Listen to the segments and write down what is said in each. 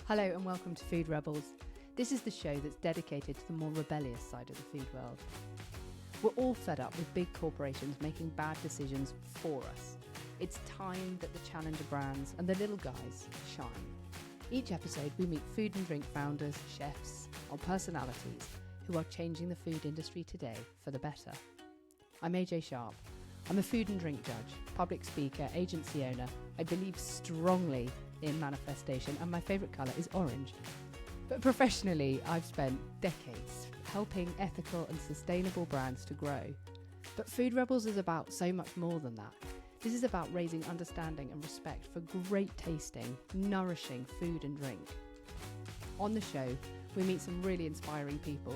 Hello and welcome to Food Rebels. This is the show that's dedicated to the more rebellious side of the food world. We're all fed up with big corporations making bad decisions for us. It's time that the challenger brands and the little guys shine. Each episode we meet food and drink founders, chefs, or personalities who are changing the food industry today for the better. I'm AJ Sharp. I'm a food and drink judge, public speaker, agency owner. I believe strongly in manifestation, and my favourite colour is orange. But professionally, I've spent decades helping ethical and sustainable brands to grow. But Food Rebels is about so much more than that. This is about raising understanding and respect for great tasting, nourishing food and drink. On the show, we meet some really inspiring people.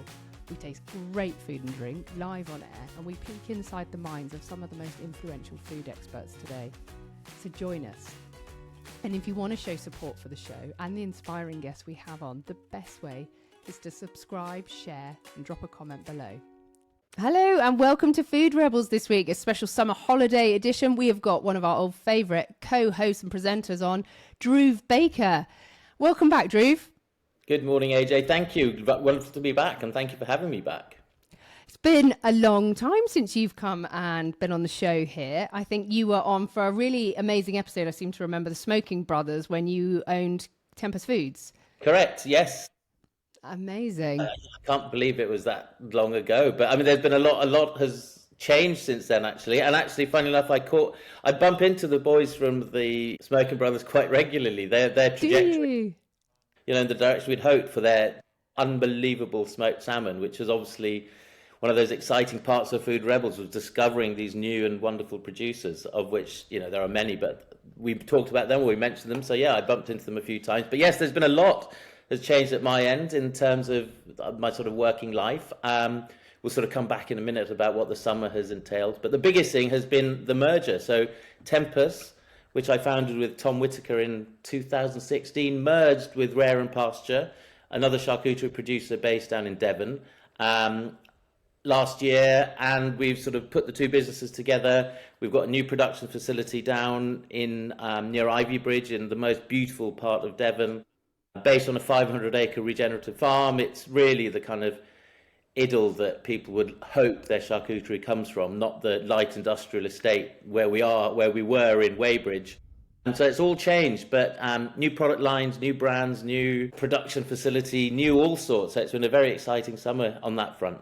We taste great food and drink live on air, and we peek inside the minds of some of the most influential food experts today. So join us. And if you want to show support for the show and the inspiring guests we have on, the best way is to subscribe, share, and drop a comment below. Hello and welcome to Food Rebels this week, a special summer holiday edition. We have got one of our old favourite co-hosts and presenters on, Dhruv Baker. Welcome back, Dhruv. Good morning, AJ. Thank you. Wonderful to be back, and thank you for having me back. It's been a long time since you've come and been on the show here. I think you were on for a really amazing episode. I seem to remember the Smoking Brothers when you owned Tempest Foods. Correct, yes. Amazing. I can't believe it was that long ago. But I mean, there's been a lot has changed since then, actually. And actually, funny enough, I bump into the boys from the Smoking Brothers quite regularly. Their trajectory, in the direction we'd hoped for their unbelievable smoked salmon, which was obviously one of those exciting parts of Food Rebels, was discovering these new and wonderful producers, of which, there are many, but we talked about them or we mentioned them. So yeah, I bumped into them a few times. But yes, there's been a lot has changed at my end in terms of my sort of working life. We'll sort of come back in a minute about what the summer has entailed. But the biggest thing has been the merger. So Tempus, which I founded with Tom Whitaker in 2016, merged with Rare Pasture, another charcuterie producer based down in Devon, last year, and we've sort of put the two businesses together. We've got a new production facility down in near Ivy Bridge in the most beautiful part of Devon, based on a 500-acre regenerative farm. It's really the kind of idyll that people would hope their charcuterie comes from, not the light industrial estate where we were in Weybridge. And so it's all changed, but new product lines, new brands, new production facility, new all sorts. So it's been a very exciting summer on that front.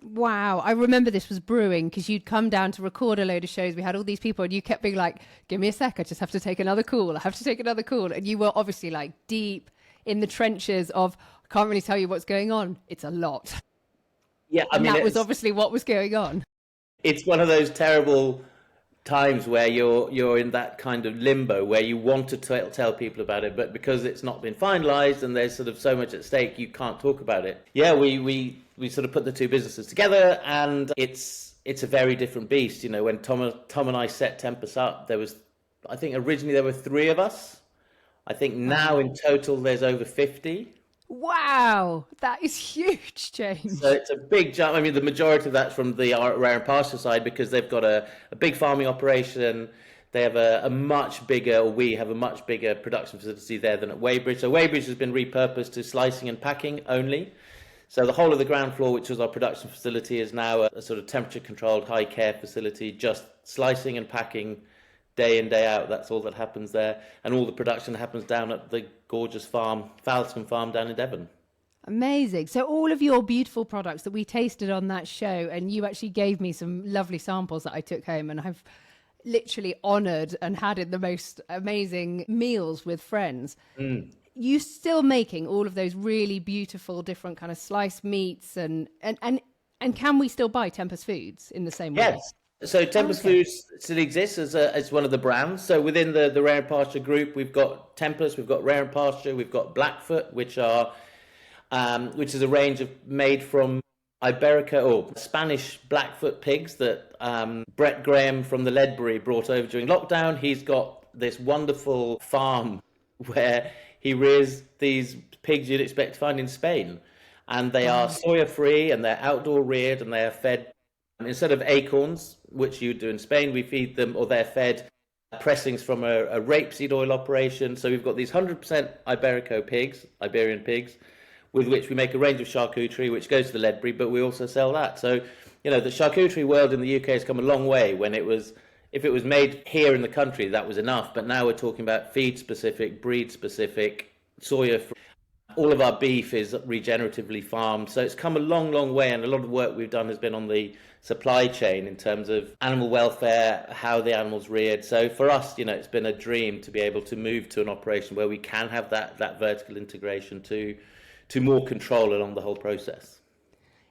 Wow, I remember this was brewing because you'd come down to record a load of shows. We had all these people and you kept being like, give me a sec, I just have to take another call. I have to take another call. And you were obviously like deep in the trenches of, I can't really tell you what's going on. It's a lot. Yeah, I mean, that was obviously what was going on. It's one of those terrible times where you're in that kind of limbo where you want to tell people about it, but because it's not been finalized and there's sort of so much at stake, you can't talk about it. Yeah, we sort of put the two businesses together, and it's a very different beast. When Tom and I set Tempus up, I think originally there were 3 of us. I think now in total there's over 50. Wow, that is huge change. So it's a big jump. I mean, the majority of that's from the Rare Pasture side, because they've got a big farming operation. They have we have a much bigger production facility there than at Weybridge. So Weybridge has been repurposed to slicing and packing only. So the whole of the ground floor, which was our production facility, is now a sort of temperature-controlled, high-care facility, just slicing and packing day in, day out. That's all that happens there. And all the production happens down at the gorgeous farm, Falscombe Farm down in Devon. Amazing. So all of your beautiful products that we tasted on that show, and you actually gave me some lovely samples that I took home, and I've literally honoured and had in the most amazing meals with friends. You still making all of those really beautiful different kind of sliced meats, and can we still buy Tempus Foods in the same way? Yes. So Tempest Foods still exists as one of the brands. So within the Rare Pasture group, we've got Tempest, we've got Rare Pasture, we've got Blackfoot, which is a range made from Iberica or Spanish Blackfoot pigs that Brett Graham from the Ledbury brought over during lockdown. He's got this wonderful farm where he rears these pigs you'd expect to find in Spain, and they are soya free and they're outdoor reared, and they are fed instead of acorns, which you do in Spain. We feed them, or they're fed pressings from a rapeseed oil operation. So we've got these 100% Iberian pigs, with which we make a range of charcuterie, which goes to the Ledbury, but we also sell that. So, the charcuterie world in the UK has come a long way. If it was made here in the country, that was enough. But now we're talking about feed-specific, breed-specific, soya-free. All of our beef is regeneratively farmed. So it's come a long, long way. And a lot of the work we've done has been on the supply chain in terms of animal welfare, how the animal's reared. So for us, it's been a dream to be able to move to an operation where we can have that vertical integration to more control along the whole process.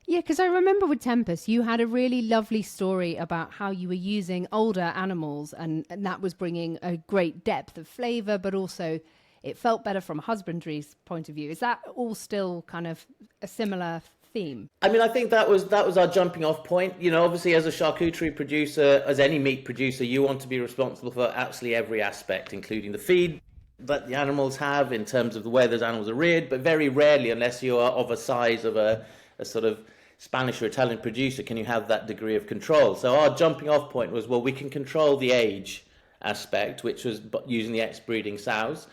Yeah, because I remember with Tempest, you had a really lovely story about how you were using older animals and that was bringing a great depth of flavour, but also it felt better from a husbandry's point of view. Is that all still kind of a similar theme? I mean, I think that was our jumping off point. Obviously as a charcuterie producer, as any meat producer, you want to be responsible for absolutely every aspect, including the feed that the animals have in terms of the way those animals are reared, but very rarely, unless you are of a size of a sort of Spanish or Italian producer, can you have that degree of control. So our jumping off point was, well, we can control the age aspect, which was using the ex-breeding sows.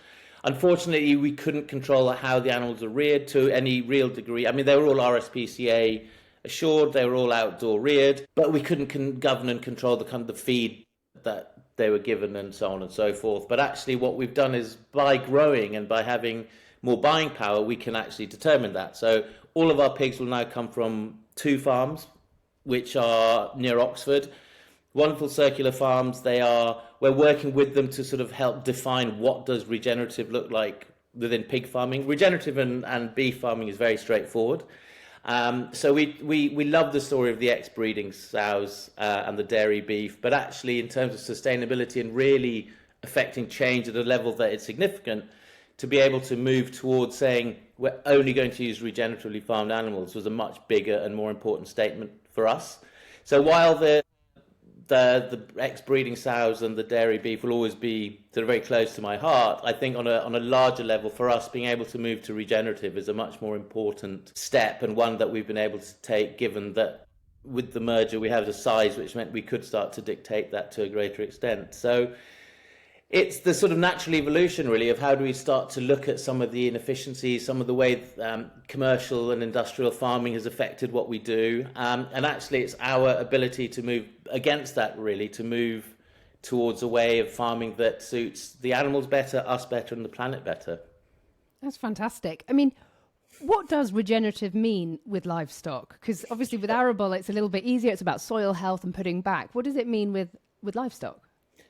Unfortunately, we couldn't control how the animals are reared to any real degree. I mean, they were all RSPCA assured, they were all outdoor reared, but we couldn't govern and control the kind of the feed that they were given and so on and so forth. But actually what we've done is, by growing and by having more buying power, we can actually determine that. So all of our pigs will now come from 2 farms, which are near Oxford. Wonderful circular farms. We're working with them to sort of help define what does regenerative look like within pig farming. Regenerative and beef farming is very straightforward. So we love the story of the ex-breeding sows and the dairy beef, but actually in terms of sustainability and really affecting change at a level that is significant, to be able to move towards saying we're only going to use regeneratively farmed animals was a much bigger and more important statement for us. So while the ex-breeding sows and the dairy beef will always be sort of very close to my heart, I think on a larger level for us, being able to move to regenerative is a much more important step, and one that we've been able to take, given that with the merger we have the size which meant we could start to dictate that to a greater extent. So it's the sort of natural evolution, really, of how do we start to look at some of the inefficiencies, some of the way commercial and industrial farming has affected what we do. And actually, it's our ability to move against that, really, to move towards a way of farming that suits the animals better, us better, and the planet better. That's fantastic. I mean, what does regenerative mean with livestock? Because obviously with arable, it's a little bit easier. It's about soil health and putting back. What does it mean with livestock?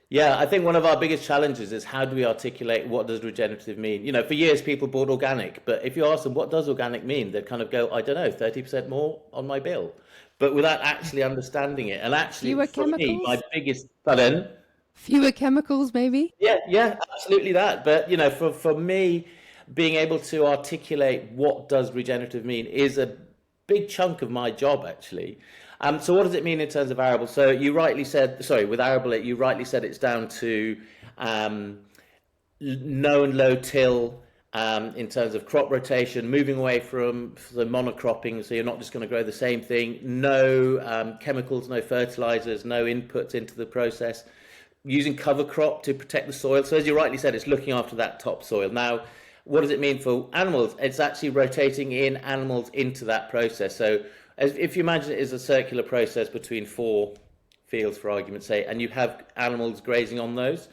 Yeah, I think one of our biggest challenges is how do we articulate what does regenerative mean? For years people bought organic, but if you ask them what does organic mean, they'd kind of go, I don't know, 30% more on my bill, but without actually understanding it. And actually, fewer for chemicals? me, my biggest pardon? Fewer chemicals, maybe? Yeah, absolutely that. But for me, being able to articulate what does regenerative mean is a big chunk of my job, actually. So what does it mean in terms of arable? So you rightly said, with arable, you rightly said it's down to no and low till in terms of crop rotation, moving away from the monocropping, so you're not just going to grow the same thing, no chemicals, no fertilizers, no inputs into the process, using cover crop to protect the soil. So as you rightly said, it's looking after that topsoil. Now, what does it mean for animals? It's actually rotating in animals into that process. So if you imagine it as a circular process between 4 fields, for argument's sake, and you have animals grazing on those.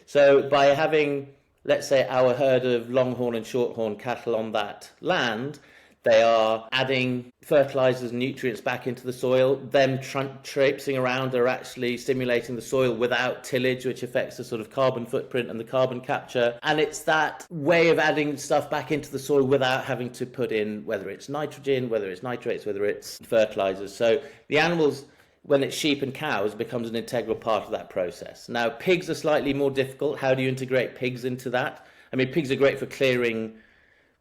So by having, let's say, our herd of longhorn and shorthorn cattle on that land, they are adding fertilizers and nutrients back into the soil. Them traipsing around are actually stimulating the soil without tillage, which affects the sort of carbon footprint and the carbon capture. And it's that way of adding stuff back into the soil without having to put in, whether it's nitrogen, whether it's nitrates, whether it's fertilizers. So the animals, when it's sheep and cows, becomes an integral part of that process. Now, pigs are slightly more difficult. How do you integrate pigs into that? I mean, pigs are great for clearing.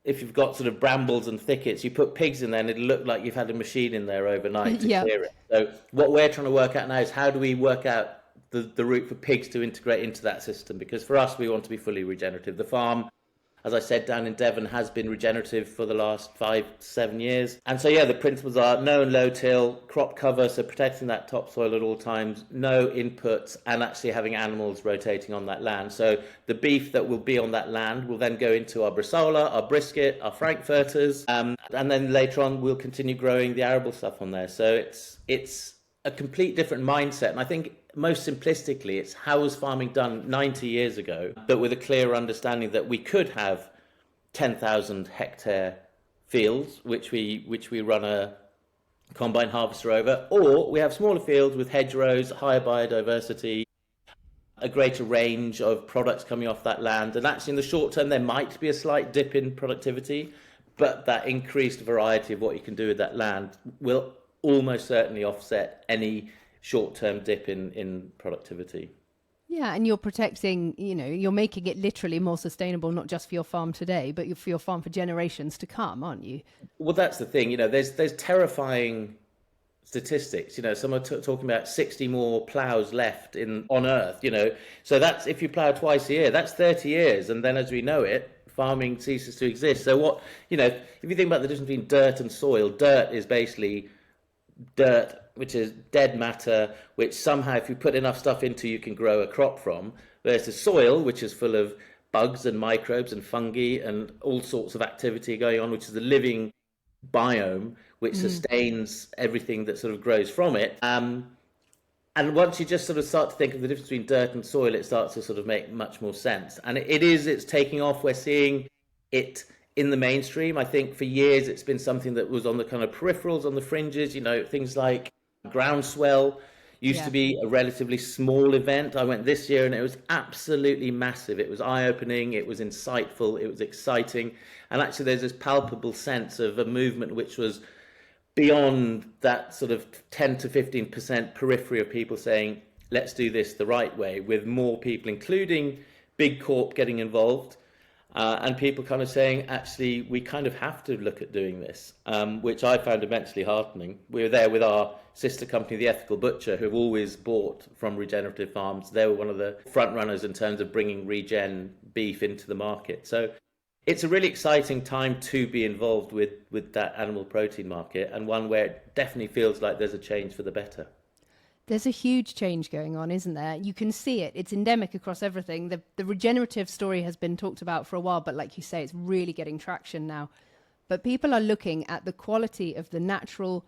If you've got sort of brambles and thickets, you put pigs in there and it'll look like you've had a machine in there overnight to clear it. So what we're trying to work out now is how do we work out the route for pigs to integrate into that system? Because for us, we want to be fully regenerative. The farm as I said, down in Devon has been regenerative for the last 5 to 7 years. And so, yeah, the principles are no and low till, crop cover, so protecting that topsoil at all times, no inputs, and actually having animals rotating on that land. So the beef that will be on that land will then go into our bresaola, our brisket, our frankfurters, and then later on we'll continue growing the arable stuff on there. So it's a complete different mindset. And I think most simplistically, it's how was farming done 90 years ago, but with a clear understanding that we could have 10,000 hectare fields, which we run a combine harvester over, or we have smaller fields with hedgerows, higher biodiversity, a greater range of products coming off that land. And actually in the short term, there might be a slight dip in productivity, but that increased variety of what you can do with that land will almost certainly offset any short-term dip in productivity. Yeah, and you're protecting, you're making it literally more sustainable, not just for your farm today, but for your farm for generations to come, aren't you? Well, that's the thing. There's terrifying statistics. Some are talking about 60 more plows left on Earth. So that's if you plow twice a year, that's 30 years, and then as we know it, farming ceases to exist. So if you think about the difference between dirt and soil, dirt is basically dirt, which is dead matter, which somehow if you put enough stuff into, you can grow a crop from, versus soil, which is full of bugs and microbes and fungi and all sorts of activity going on, which is a living biome which sustains everything that sort of grows from it. And once you just sort of start to think of the difference between dirt and soil, it starts to sort of make much more sense. And it's taking off. We're seeing it in the mainstream. I think for years it's been something that was on the kind of peripherals, on the fringes, things like groundswell used to be a relatively small event. I went this year and it was absolutely massive. It was eye-opening, it was insightful, it was exciting. And actually there's this palpable sense of a movement which was beyond that sort of 10 to 15% periphery of people saying, let's do this the right way, with more people, including big corp, getting involved. And people kind of saying, actually, we kind of have to look at doing this, which I found immensely heartening. We were there with our sister company, The Ethical Butcher, who've always bought from regenerative farms. They were one of the front runners in terms of bringing regen beef into the market. So it's a really exciting time to be involved with that animal protein market, and one where it definitely feels like there's a change for the better. There's a huge change going on, isn't there? You can see it. It's endemic across everything. The regenerative story has been talked about for a while, but like you say, it's really getting traction now. But people are looking at the quality of the natural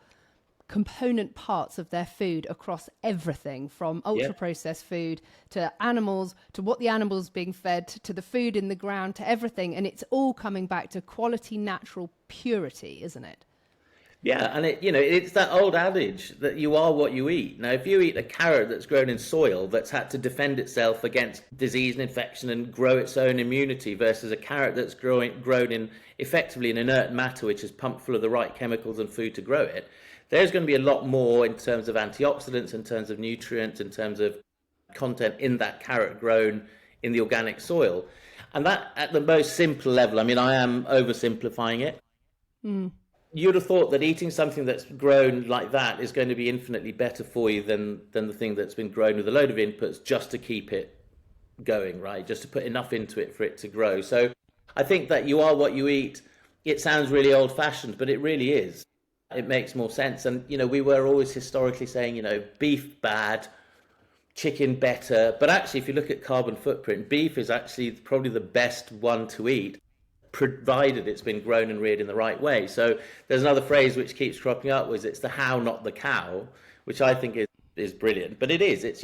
component parts of their food across everything, from ultra-processed food to animals, to what the animals being fed, to the food in the ground, to everything. And it's all coming back to quality, natural purity, isn't it? Yeah, and it's that old adage that you are what you eat. Now, if you eat a carrot that's grown in soil that's had to defend itself against disease and infection and grow its own immunity, versus a carrot that's grown in effectively in inert matter, which is pumped full of the right chemicals and food to grow it, there's going to be a lot more in terms of antioxidants, in terms of nutrients, in terms of content in that carrot grown in the organic soil. And that, at the most simple level, I am oversimplifying it. You'd have thought that eating something that's grown like that is going to be infinitely better for you than the thing that's been grown with a load of inputs just to keep it going, right? Just to put enough into it for it to grow. So I think that you are what you eat. It sounds really old-fashioned, but it really is. It makes more sense. And, we were always historically saying, beef bad, chicken better. But actually, if you look at carbon footprint, beef is actually probably the best one to eat, provided it's been grown and reared in the right way. So there's another phrase which keeps cropping up, was it's the how, not the cow, which I think is brilliant. But it's,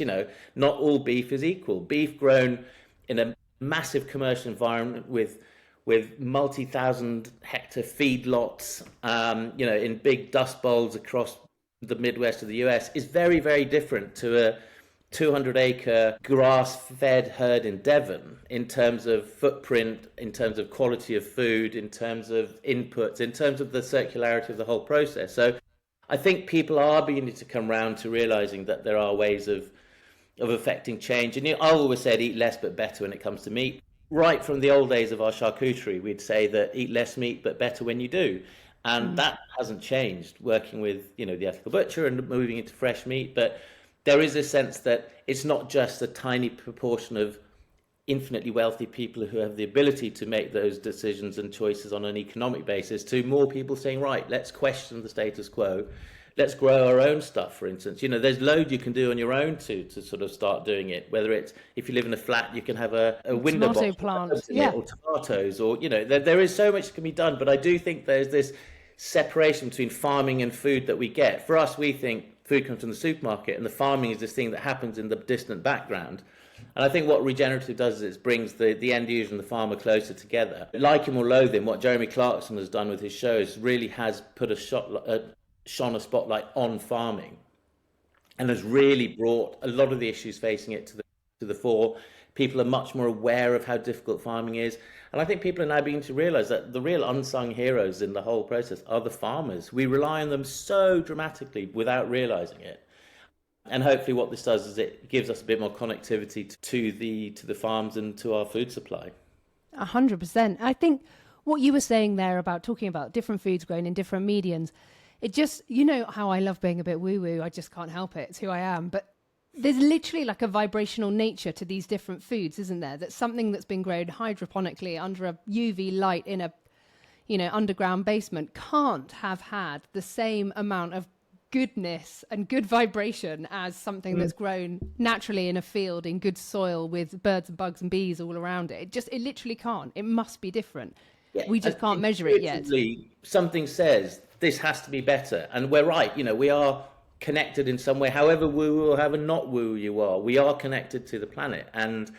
not all beef is equal. Beef grown in a massive commercial environment with multi-thousand hectare feedlots, in big dust bowls across the Midwest of the US is very, very different to a 200-acre grass-fed herd in Devon in terms of footprint, in terms of quality of food, in terms of inputs, in terms of the circularity of the whole process. So I think people are beginning to come around to realizing that there are ways of affecting change. And I always said eat less but better when it comes to meat. Right from the old days of our charcuterie, we'd say that eat less meat but better when you do. And that hasn't changed, working with, the Ethical Butcher and moving into fresh meat. But there is a sense that it's not just a tiny proportion of infinitely wealthy people who have the ability to make those decisions and choices on an economic basis, to more people saying, right, let's question the status quo. Let's grow our own stuff, for instance. There's loads you can do on your own to sort of start doing it. Whether it's, if you live in a flat, you can have a window tomato box plant, or tomatoes, or, there is so much that can be done. But I do think there's this separation between farming and food that we get. For us, we think food comes from the supermarket, and the farming is this thing that happens in the distant background. And I think what Regenerative does is it brings the end user and the farmer closer together. Like him or loathe him, what Jeremy Clarkson has done with his shows really has put shone a spotlight on farming, and has really brought a lot of the issues facing it to the fore. People are much more aware of how difficult farming is, and I think people are now beginning to realise that the real unsung heroes in the whole process are the farmers. We rely on them so dramatically without realising it. And hopefully what this does is it gives us a bit more connectivity to the farms and to our food supply. 100%. I think what you were saying there about talking about different foods grown in different mediums, it just, how I love being a bit woo-woo, I just can't help it. It's who I am. But there's literally like a vibrational nature to these different foods, isn't there? That's something that's been grown hydroponically under a UV light in a, underground basement can't have had the same amount of goodness and good vibration as something that's grown naturally in a field in good soil with birds and bugs and bees all around it. It literally can't. It must be different. Yeah, we just can't measure it yet. Something says this has to be better, and we're right. We are connected in some way, however woo or however not woo you are. We are connected to the planet, and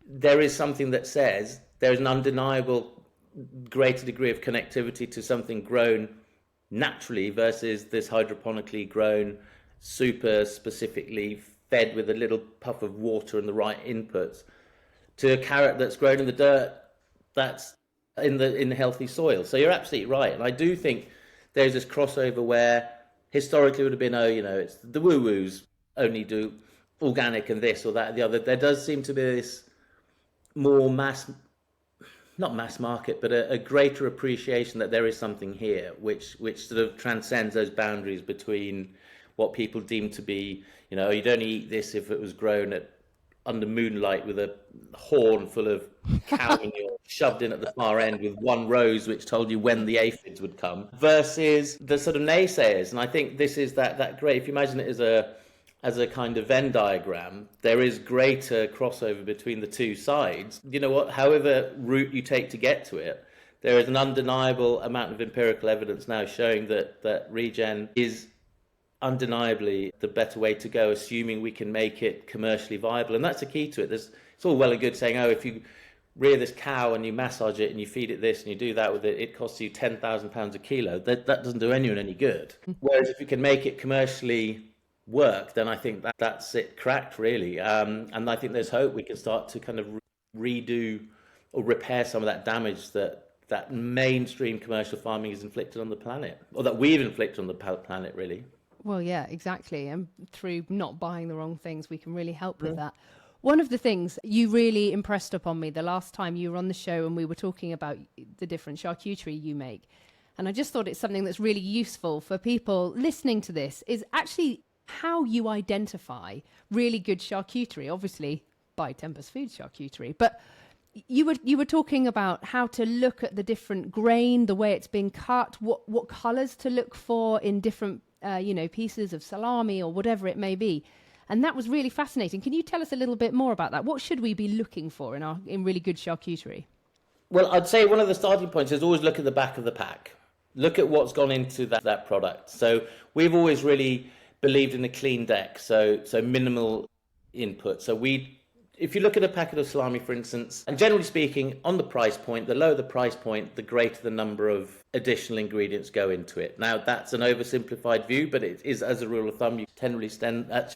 there is something that says there is an undeniable greater degree of connectivity to something grown naturally versus this hydroponically grown, super specifically fed with a little puff of water and the right inputs, to a carrot that's grown in the dirt, that's in the healthy soil. So you're absolutely right, and I do think there's this crossover where historically it would have been, it's the woo-woos only do organic and this or that and the other. There does seem to be this more not mass market, but a greater appreciation that there is something here which sort of transcends those boundaries between what people deem to be, you'd only eat this if it was grown under moonlight with a horn full of cow manure shoved in at the far end with one rose which told you when the aphids would come, versus the sort of naysayers. And I think this is that great, if you imagine it as a kind of Venn diagram, there is greater crossover between the two sides. However route you take to get to it, there is an undeniable amount of empirical evidence now showing that regen is undeniably the better way to go, assuming we can make it commercially viable. And that's the key to it. It's all well and good saying, if you rear this cow and you massage it and you feed it this and you do that with it, it costs you £10,000 a kilo. That doesn't do anyone any good. Whereas if you can make it commercially work, then I think that's it cracked, really. And I think there's hope we can start to kind of redo or repair some of that damage that mainstream commercial farming has inflicted on the planet, or that we've inflicted on the planet, really. Well, yeah, exactly. And through not buying the wrong things, we can really help with that. One of the things you really impressed upon me the last time you were on the show and we were talking about the different charcuterie you make, and I just thought it's something that's really useful for people listening to this, is actually how you identify really good charcuterie, obviously by Tempus Foods charcuterie. But you were talking about how to look at the different grain, the way it's been cut, what colours to look for in different pieces of salami or whatever it may be. And that was really fascinating. Can you tell us a little bit more about that? What should we be looking for in really good charcuterie? Well, I'd say one of the starting points is always look at the back of the pack. Look at what's gone into that product. So we've always really believed in a clean deck, so minimal input. So if you look at a packet of salami, for instance, and generally speaking, on the price point, the lower the price point, the greater the number of additional ingredients go into it. Now, that's an oversimplified view, but it is, as a rule of thumb, you generally stand that.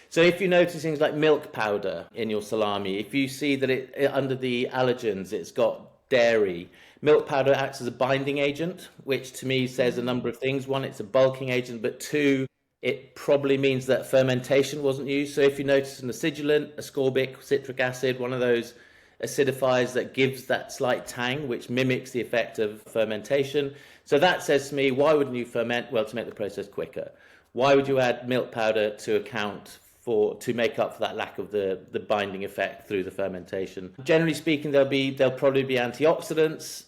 So if you notice things like milk powder in your salami, if you see that it under the allergens, it's got dairy, milk powder acts as a binding agent, which to me says a number of things. One, it's a bulking agent, but two, it probably means that fermentation wasn't used. So if you notice an acidulant, ascorbic, citric acid, one of those acidifiers that gives that slight tang, which mimics the effect of fermentation. So that says to me, why wouldn't you ferment? Well, to make the process quicker. Why would you add milk powder to account to make up for that lack of the binding effect through the fermentation. Generally speaking, there'll probably be antioxidants,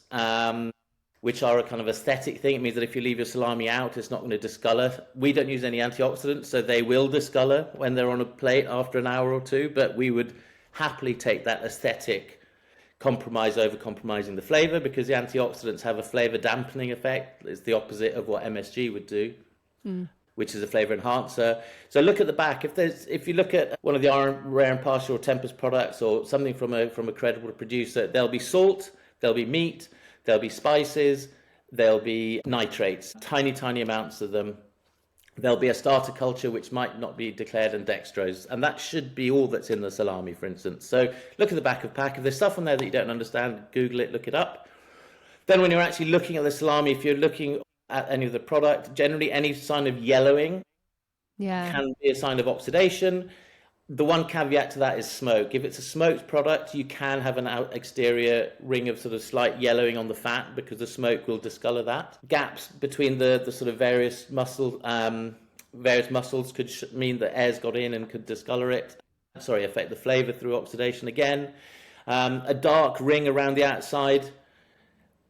which are a kind of aesthetic thing. It means that if you leave your salami out, it's not going to discolor. We don't use any antioxidants, so they will discolor when they're on a plate after an hour or two, but we would happily take that aesthetic compromise over compromising the flavor, because the antioxidants have a flavor dampening effect. It's the opposite of what MSG would do, which is a flavor enhancer. So look at the back. If you look at one of the Rare Pasture or Tempest products, or something from a credible producer, there'll be salt, there'll be meat, there'll be spices, there'll be nitrates, tiny amounts of them. There'll be a starter culture which might not be declared, and dextrose, and that should be all that's in the salami, for instance. So look at the back of the pack. If there's stuff on there that you don't understand, Google it, look it up. Then when you're actually looking at the salami, if you're looking at any of the product, generally any sign of yellowing can be a sign of oxidation. The one caveat to that is smoke. If it's a smoked product, you can have an exterior ring of sort of slight yellowing on the fat, because the smoke will discolor that. Gaps between the sort of various muscles could mean that air's got in and could discolor it. Affect the flavor through oxidation again. A dark ring around the outside,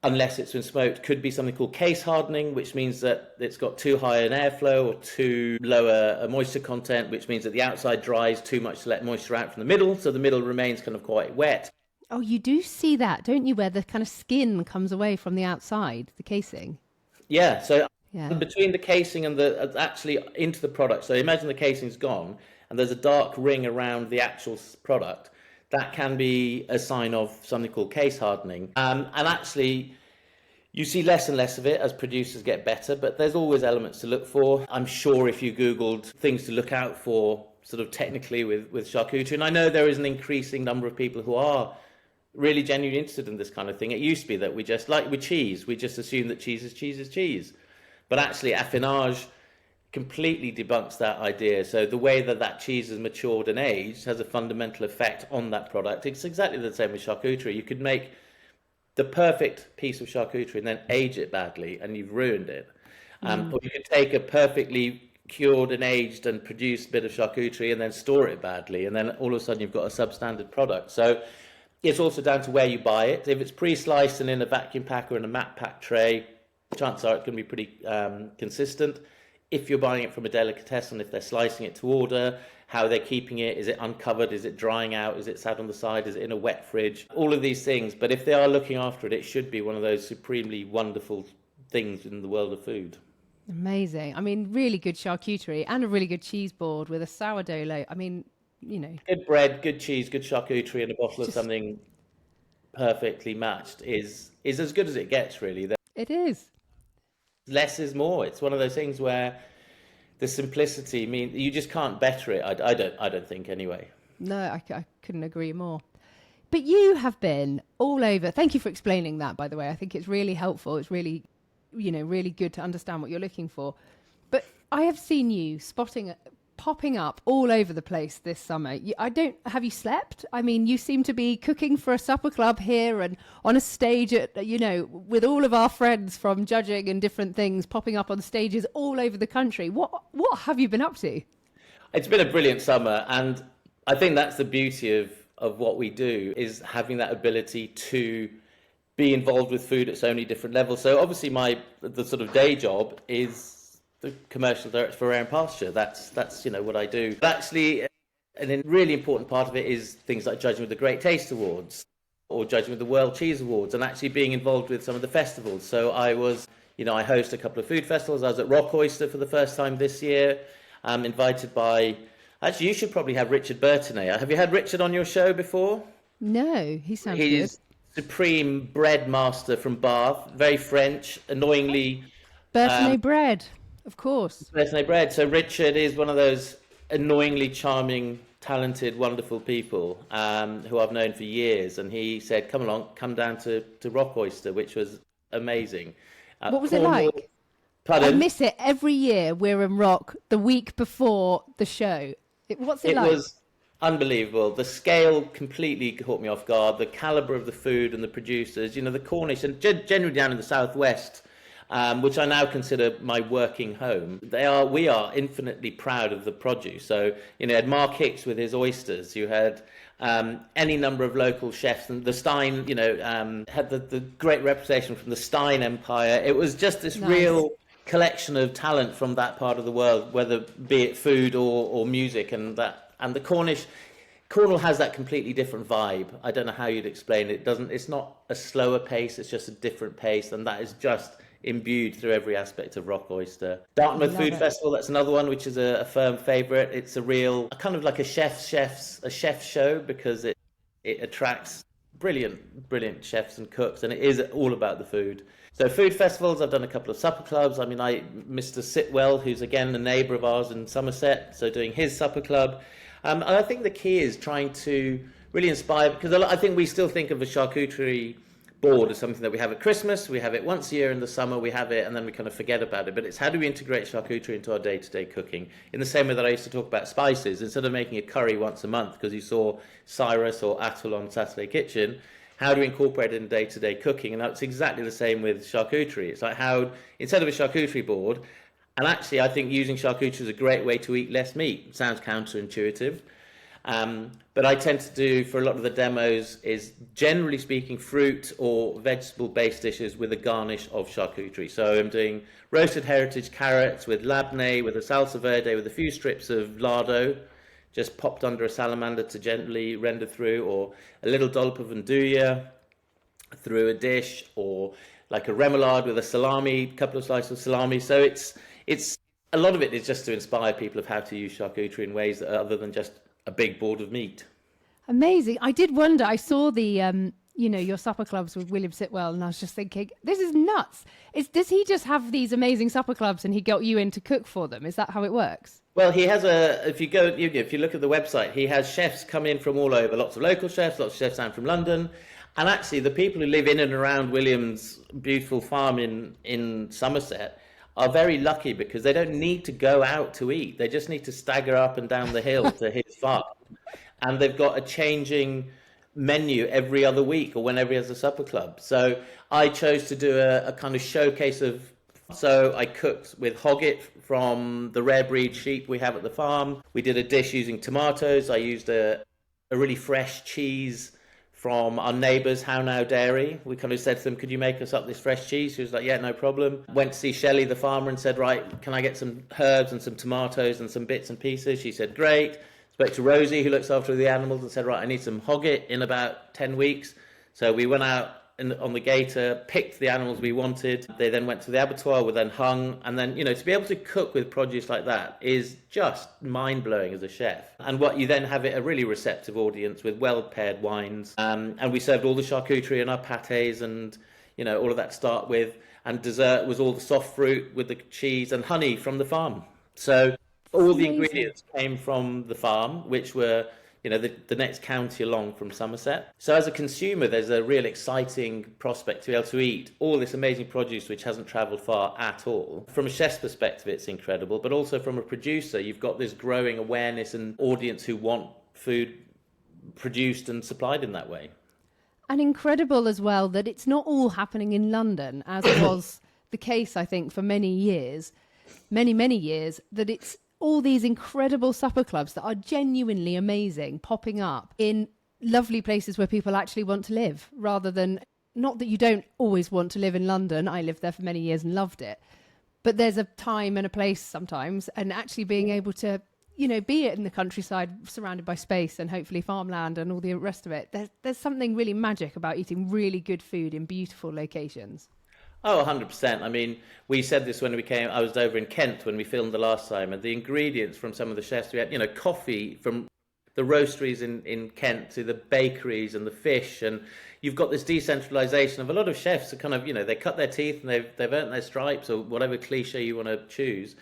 unless it's been smoked, could be something called case hardening, which means that it's got too high an airflow or too lower a moisture content, which means that the outside dries too much to let moisture out from the middle, so the middle remains kind of quite wet. Oh, you do see that, don't you, where the kind of skin comes away from the outside, the casing? Yeah, so between the casing and the actually into the product, so imagine the casing's gone and there's a dark ring around the actual product. That can be a sign of something called case hardening. And actually, you see less and less of it as producers get better, but there's always elements to look for. I'm sure if you Googled things to look out for sort of technically with charcuterie, and I know there is an increasing number of people who are really genuinely interested in this kind of thing. It used to be that we just, like with cheese, we just assume that cheese is cheese. But actually, affinage completely debunks that idea. So the way that cheese is matured and aged has a fundamental effect on that product. It's exactly the same with charcuterie. You could make the perfect piece of charcuterie and then age it badly, and you've ruined it. Or you could take a perfectly cured and aged and produced bit of charcuterie and then store it badly, and then all of a sudden you've got a substandard product. So it's also down to where you buy it. If it's pre-sliced and in a vacuum pack or in a mat pack tray, chances are it's going to be pretty consistent. If you're buying it from a delicatessen, if they're slicing it to order, how they're keeping it, is it uncovered, is it drying out, is it sat on the side, is it in a wet fridge, all of these things. But if they are looking after it, it should be one of those supremely wonderful things in the world of food. Amazing. I mean, really good charcuterie and a really good cheese board with a sourdough loaf. I mean, you know. Good bread, good cheese, good charcuterie, and a bottle of something perfectly matched is as good as it gets, really. It is. Less is more. It's one of those things where the simplicity means you just can't better it. I don't think anyway. No, I couldn't agree more. But you have been all over. Thank you for explaining that, by the way. I think it's really helpful. It's really, really good to understand what you're looking for. But I have seen you popping up all over the place this summer. Have you slept? I mean, you seem to be cooking for a supper club here and on a stage at, with all of our friends from judging and different things, popping up on stages all over the country. What have you been up to? It's been a brilliant summer, and I think that's the beauty of what we do, is having that ability to be involved with food at so many different levels. So obviously the sort of day job is the commercial director for Rare Pasture. That's what I do. But actually, a really important part of it is things like judging with the Great Taste Awards or judging with the World Cheese Awards, and actually being involved with some of the festivals. So I host a couple of food festivals. I was at Rock Oyster for the first time this year. I'm invited by, actually, you should probably have Richard Burtonnet. Have you had Richard on your show before? No, he sounds good. He's supreme bread master from Bath, very French, annoyingly. Burtonnet bread. Of course. Burtonnet bread. So Richard is one of those annoyingly charming, talented, wonderful people who I've known for years. And he said, come down to Rock Oyster, which was amazing. What was it like? Pardon? I miss it every year. We're in Rock the week before the show. What's it like? It was unbelievable. The scale completely caught me off guard. The calibre of the food and the producers, the Cornish and generally down in the southwest, which I now consider my working home. We are infinitely proud of the produce. So, you had Mark Hicks with his oysters. You had any number of local chefs, and the Stein, had the great reputation from the Stein Empire. It was just this real collection of talent from that part of the world, whether be it food or music, and the Cornwall has that completely different vibe. I don't know how you'd explain it. It's not a slower pace, it's just a different pace, and that is just imbued through every aspect of Rock Oyster. Dartmouth Food Festival, that's another one which is a firm favourite. It's a real kind of like a chef show, because it attracts brilliant chefs and cooks, and it is all about the food. So food festivals, I've done a couple of supper clubs. I mean, Mr. Sitwell, who's again a neighbour of ours in Somerset, so doing his supper club. And I think the key is trying to really inspire, because I think we still think of a charcuterie board as something that we have at Christmas, we have it once a year in the summer, we have it, and then we kind of forget about it. But it's how do we integrate charcuterie into our day-to-day cooking? In the same way that I used to talk about spices, instead of making a curry once a month because you saw Cyrus or Atul on Saturday Kitchen, how do we incorporate it in day-to-day cooking? And that's exactly the same with charcuterie. It's like how, instead of a charcuterie board, and actually I think using charcuterie is a great way to eat less meat. It sounds counterintuitive. But I tend to do, for a lot of the demos, is generally speaking fruit or vegetable-based dishes with a garnish of charcuterie. So I'm doing roasted heritage carrots with labneh, with a salsa verde, with a few strips of lardo, just popped under a salamander to gently render through, or a little dollop of andouille through a dish, or like a remoulade with a salami, a couple of slices of salami. So it's a lot of it is just to inspire people of how to use charcuterie in ways that are other than just a big board of meat. Amazing. I did wonder, I saw the, your supper clubs with William Sitwell, and I was just thinking, this is nuts. Does he just have these amazing supper clubs and he got you in to cook for them? Is that how it works? Well, he has if you look at the website, he has chefs come in from all over, lots of local chefs, lots of chefs down from London. And actually the people who live in and around William's beautiful farm in Somerset are very lucky, because they don't need to go out to eat. They just need to stagger up and down the hill to his farm. And they've got a changing menu every other week or whenever he has a supper club. So I chose to do a kind of showcase of, so I cooked with hogget from the rare breed sheep we have at the farm. We did a dish using tomatoes. I used a really fresh cheese from our neighbours, How Now Dairy. We kind of said to them, could you make us up this fresh cheese? She was like, yeah, no problem. Went to see Shelley, the farmer, and said, right, can I get some herbs and some tomatoes and some bits and pieces? She said, great. Spoke to Rosie, who looks after the animals, and said, right, I need some hogget in about 10 weeks. So we went out on the gator, picked the animals we wanted. They then went to the abattoir, were then hung. And then, to be able to cook with produce like that is just mind-blowing as a chef. And what you then have a really receptive audience with well-paired wines. And we served all the charcuterie and our pâtés and, all of that to start with. And dessert was all the soft fruit with the cheese and honey from the farm. So all the ingredients came from the farm, which were the next county along from Somerset. So as a consumer, there's a real exciting prospect to be able to eat all this amazing produce which hasn't travelled far at all. From a chef's perspective, it's incredible, but also from a producer, you've got this growing awareness and audience who want food produced and supplied in that way. And incredible as well that it's not all happening in London, as was the case, I think, for many years, many years, that it's all these incredible supper clubs that are genuinely amazing popping up in lovely places where people actually want to live, rather than, not that you don't always want to live in London. I lived there for many years and loved it. But there's a time and a place sometimes, and actually being able to, be it in the countryside surrounded by space and hopefully farmland and all the rest of it. There's something really magic about eating really good food in beautiful locations. Oh, 100%. I mean, we said this when I was over in Kent when we filmed the last time, and the ingredients from some of the chefs we had, coffee from the roasteries in Kent to the bakeries and the fish, and you've got this decentralization of a lot of chefs that kind of, they cut their teeth and they've earned their stripes, or whatever cliche you want to choose.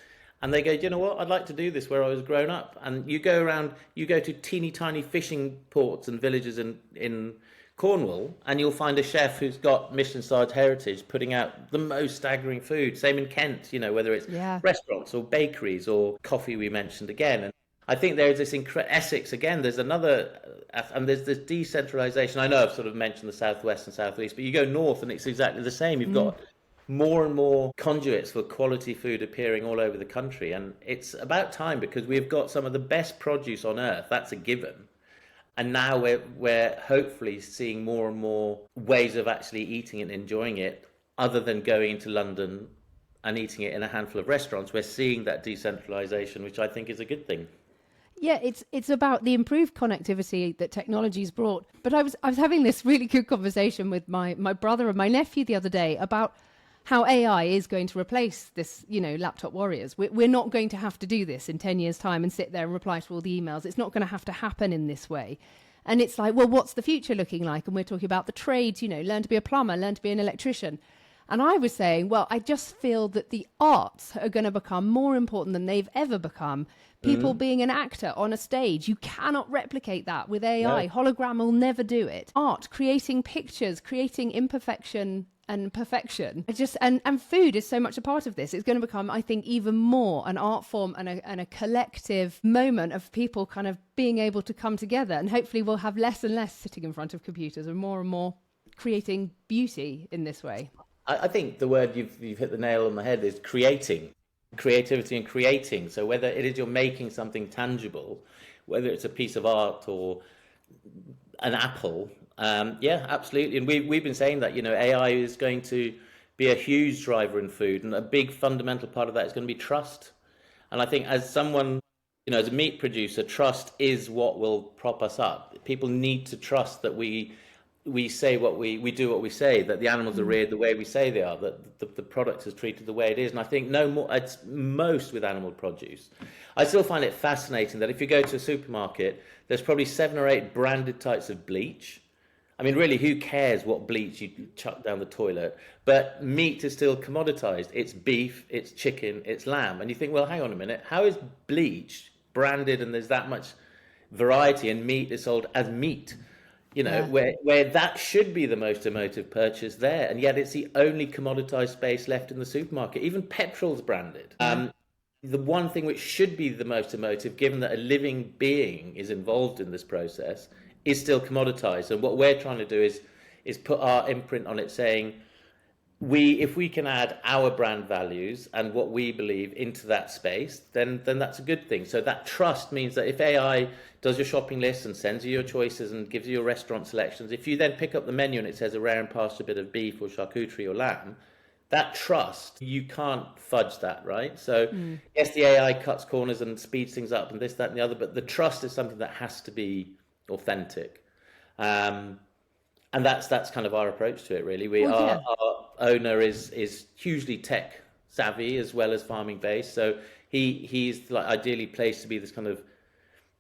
And they go, you know what, I'd like to do this where I was grown up. And you go to teeny tiny fishing ports and villages in Cornwall, and you'll find a chef who's got Michelin-starred heritage putting out the most staggering food. Same in Kent, whether it's restaurants or bakeries or coffee we mentioned again. And I think there's this Essex again. There's another, and there's this decentralisation. I know I've sort of mentioned the southwest and southeast, but you go north and it's exactly the same. You've got more and more conduits for quality food appearing all over the country. And it's about time, because we've got some of the best produce on earth. That's a given. And now we're hopefully seeing more and more ways of actually eating it and enjoying it, other than going to London and eating it in a handful of restaurants. We're seeing that decentralization, which I think is a good thing. Yeah, it's about the improved connectivity that technology's brought. But I was having this really good conversation with my brother and my nephew the other day about how AI is going to replace this, laptop warriors. We're not going to have to do this in 10 years' time and sit there and reply to all the emails. It's not going to have to happen in this way. And it's like, well, what's the future looking like? And we're talking about the trades, learn to be a plumber, learn to be an electrician. And I was saying, well, I just feel that the arts are going to become more important than they've ever become. People being an actor on a stage, you cannot replicate that with AI. No. Hologram will never do it. Art, creating pictures, creating imperfection and perfection. And food is so much a part of this. It's going to become, I think, even more an art form and a collective moment of people kind of being able to come together. And hopefully we'll have less and less sitting in front of computers and more creating beauty in this way. I think the word you've hit the nail on the head is creating. Creativity and creating. So whether it is you're making something tangible, whether it's a piece of art or an apple, yeah, absolutely. And we've been saying that, AI is going to be a huge driver in food, and a big fundamental part of that is going to be trust. And I think as someone, as a meat producer, trust is what will prop us up. People need to trust that we say what we do what we say, that the animals are reared the way we say they are, that the product is treated the way it is. And I think no more, it's most with animal produce. I still find it fascinating that if you go to a supermarket, there's probably 7 or 8 branded types of bleach. I mean, really, who cares what bleach you chuck down the toilet? But meat is still commoditized. It's beef, it's chicken, it's lamb. And you think, well, hang on a minute, how is bleach branded and there's that much variety, and meat is sold as meat? Where that should be the most emotive purchase there, and yet it's the only commoditized space left in the supermarket. Even petrol's branded. The one thing which should be the most emotive, given that a living being is involved in this process, is still commoditized. And what we're trying to do is put our imprint on it, saying, if we can add our brand values and what we believe into that space, then that's a good thing. So that trust means that if AI does your shopping list and sends you your choices and gives you your restaurant selections, if you then pick up the menu and it says a rare and pasture bit of beef or charcuterie or lamb, that trust, you can't fudge that, right? So yes, the AI cuts corners and speeds things up and this, that, and the other, but the trust is something that has to be authentic. And that's kind of our approach to it, really. Our owner is hugely tech savvy as well as farming based, so he's like ideally placed to be this kind of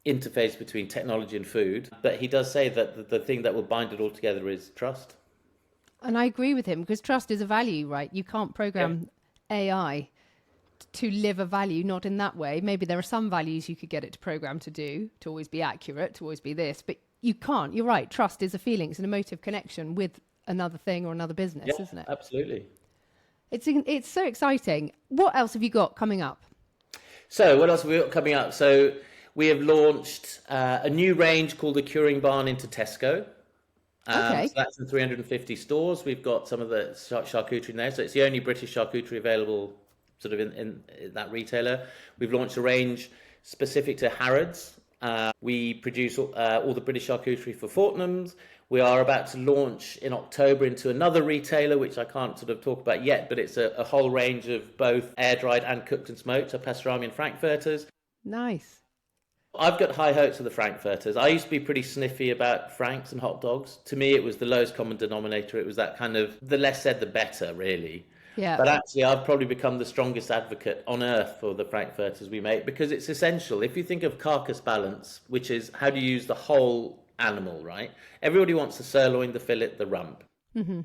interface between technology and food. But he does say that the thing that will bind it all together is trust. And I agree with him, because trust is a value, right? You can't program AI to live a value, not in that way. Maybe there are some values you could get it to program to do, to always be accurate, to always be this, but you can't. You're right. Trust is a feeling. It's an emotive connection with another thing or another business, isn't it? Absolutely. It's so exciting. What else have you got coming up? So what else have we got coming up? So we have launched a new range called the Curing Barn into Tesco. So that's in 350 stores. We've got some of the charcuterie in there. So it's the only British charcuterie available sort of in that retailer. We've launched a range specific to Harrods. We produce all the British charcuterie for Fortnum's. We are about to launch in October into another retailer, which I can't sort of talk about yet, but it's a whole range of both air-dried and cooked and smoked, so pastrami and frankfurters. Nice. I've got high hopes for the frankfurters. I used to be pretty sniffy about franks and hot dogs. To me, it was the lowest common denominator. It was that kind of, the less said, the better, really. Yeah. But actually, I've probably become the strongest advocate on earth for the frankfurters we make, because it's essential. If you think of carcass balance, which is how do you use the whole animal, right? Everybody wants the sirloin, the fillet, the rump. Mm-hmm.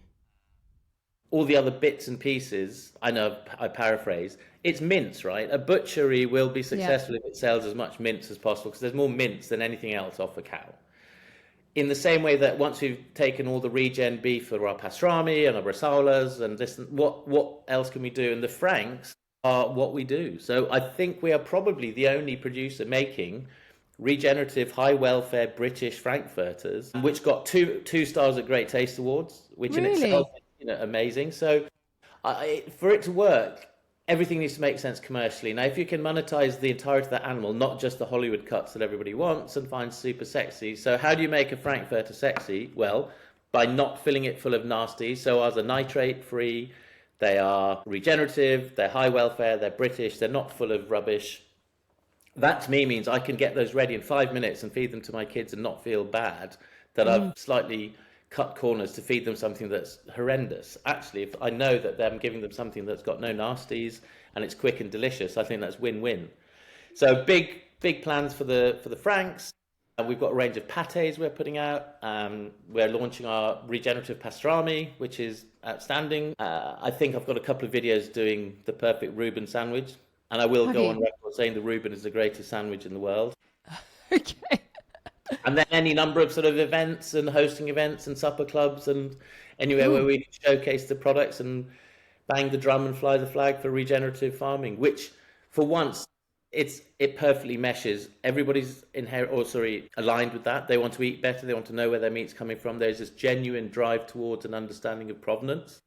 All the other bits and pieces, I know I paraphrase, it's mince, right? A butchery will be successful if it sells as much mince as possible, because there's more mince than anything else off a cow. In the same way that once we've taken all the regen beef for our pastrami and our bresaolas and this, what else can we do? And the franks are what we do. So I think we are probably the only producer making regenerative, high welfare British frankfurters, which got two stars at Great Taste Awards, which in itself is amazing. So For it to work, everything needs to make sense commercially. Now, if you can monetize the entirety of that animal, not just the Hollywood cuts that everybody wants and finds super sexy. So how do you make a Frankfurter sexy? Well, by not filling it full of nasties. So ours are nitrate free, they are regenerative, they're high welfare, they're British, they're not full of rubbish. That to me means I can get those ready in 5 minutes and feed them to my kids and not feel bad that I've slightly cut corners to feed them something that's horrendous. Actually, if I know that I'm giving them something that's got no nasties and it's quick and delicious, I think that's win-win. So big plans for the Franks. We've got a range of pâtés we're putting out. We're launching our regenerative pastrami, which is outstanding. I think I've got a couple of videos doing the perfect Reuben sandwich. And I will go on record saying the Reuben is the greatest sandwich in the world. Okay. And then any number of sort of events and hosting events and supper clubs and anywhere where we can showcase the products and bang the drum and fly the flag for regenerative farming, which for once it perfectly meshes. Everybody's aligned with that. They want to eat better. They want to know where their meat's coming from. There's this genuine drive towards an understanding of provenance.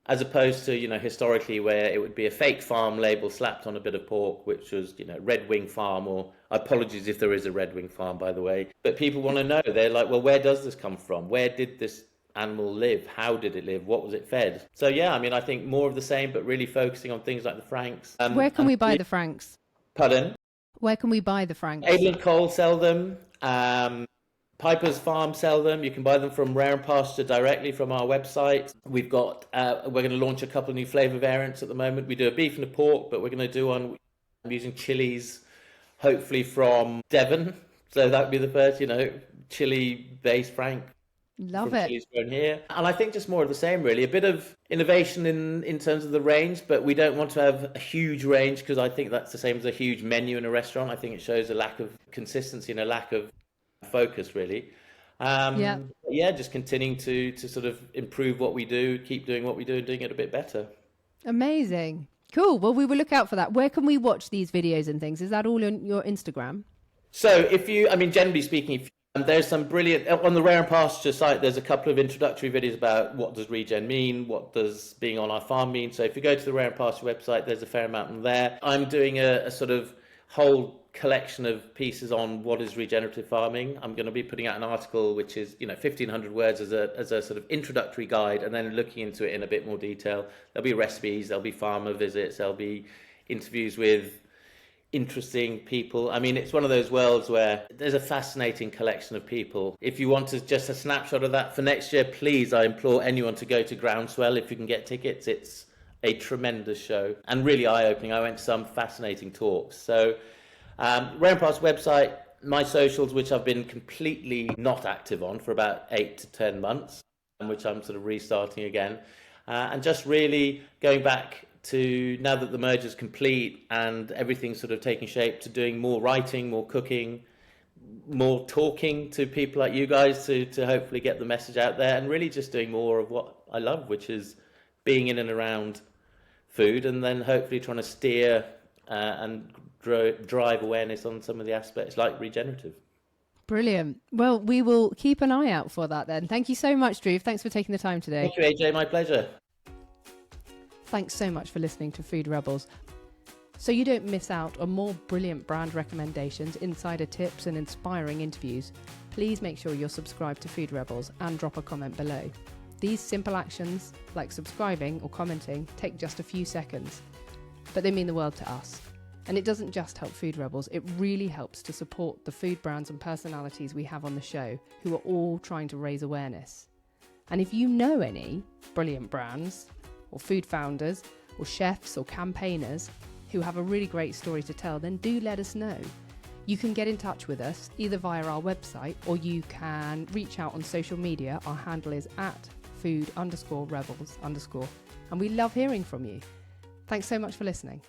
As opposed to, historically where it would be a fake farm label slapped on a bit of pork, which was, Red Wing Farm, or apologies if there is a Red Wing Farm, by the way. But people want to know. They're like, well, where does this come from? Where did this animal live? How did it live? What was it fed? So, yeah, I think more of the same, but really focusing on things like the Franks. Where can we buy the Franks? Pardon? Where can we buy the Franks? Abel and Cole sell them. Piper's Farm sell them. You can buy them from Rare Pasture directly from our website. We've got, we're going to launch a couple of new flavour variants at the moment. We do a beef and a pork, but we're going to do one using chilies, hopefully from Devon. So that would be the first, chili-based Frank. Love it. Chilies grown here. And I think just more of the same, really. A bit of innovation in terms of the range, but we don't want to have a huge range because I think that's the same as a huge menu in a restaurant. I think it shows a lack of consistency and a lack of focus, really. Just continuing to sort of improve what we do, keep doing what we do and doing it a bit better. Amazing. Cool. Well, we will look out for that. Where can we watch these videos and things? Is that all on your Instagram? So if you, generally speaking, there's some brilliant, on the Rare Pasture site, there's a couple of introductory videos about what does regen mean, what does being on our farm mean. So if you go to the Rare Pasture website, there's a fair amount in there. I'm doing a sort of whole collection of pieces on what is regenerative farming. I'm going to be putting out an article which is 1,500 words as a sort of introductory guide, and then looking into it in a bit more detail. There'll be recipes, there'll be farmer visits, there'll be interviews with interesting people. It's one of those worlds where there's a fascinating collection of people. If you want just a snapshot of that for next year, please, I implore anyone to go to Groundswell if you can get tickets. It's a tremendous show and really eye-opening. I went to some fascinating talks. So Rare Pasture website, my socials, which I've been completely not active on for about 8 to 10 months, which I'm sort of restarting again. And just really going back to, now that the merger is complete and everything's sort of taking shape, to doing more writing, more cooking, more talking to people like you guys to hopefully get the message out there, and really just doing more of what I love, which is being in and around food, and then hopefully trying to steer and drive awareness on some of the aspects like regenerative. Brilliant. Well, we will keep an eye out for that then. Thank you so much, Dhruv. Thanks for taking the time today. Thank you, AJ. My pleasure. Thanks so much for listening to Food Rebels. So you don't miss out on more brilliant brand recommendations, insider tips and inspiring interviews, please make sure you're subscribed to Food Rebels and drop a comment below. These simple actions, like subscribing or commenting, take just a few seconds, but they mean the world to us. And it doesn't just help Food Rebels, it really helps to support the food brands and personalities we have on the show, who are all trying to raise awareness. And if you know any brilliant brands, or food founders, or chefs, or campaigners who have a really great story to tell, then do let us know. You can get in touch with us either via our website, or you can reach out on social media. Our handle is @food_rebels_, and we love hearing from you. Thanks so much for listening.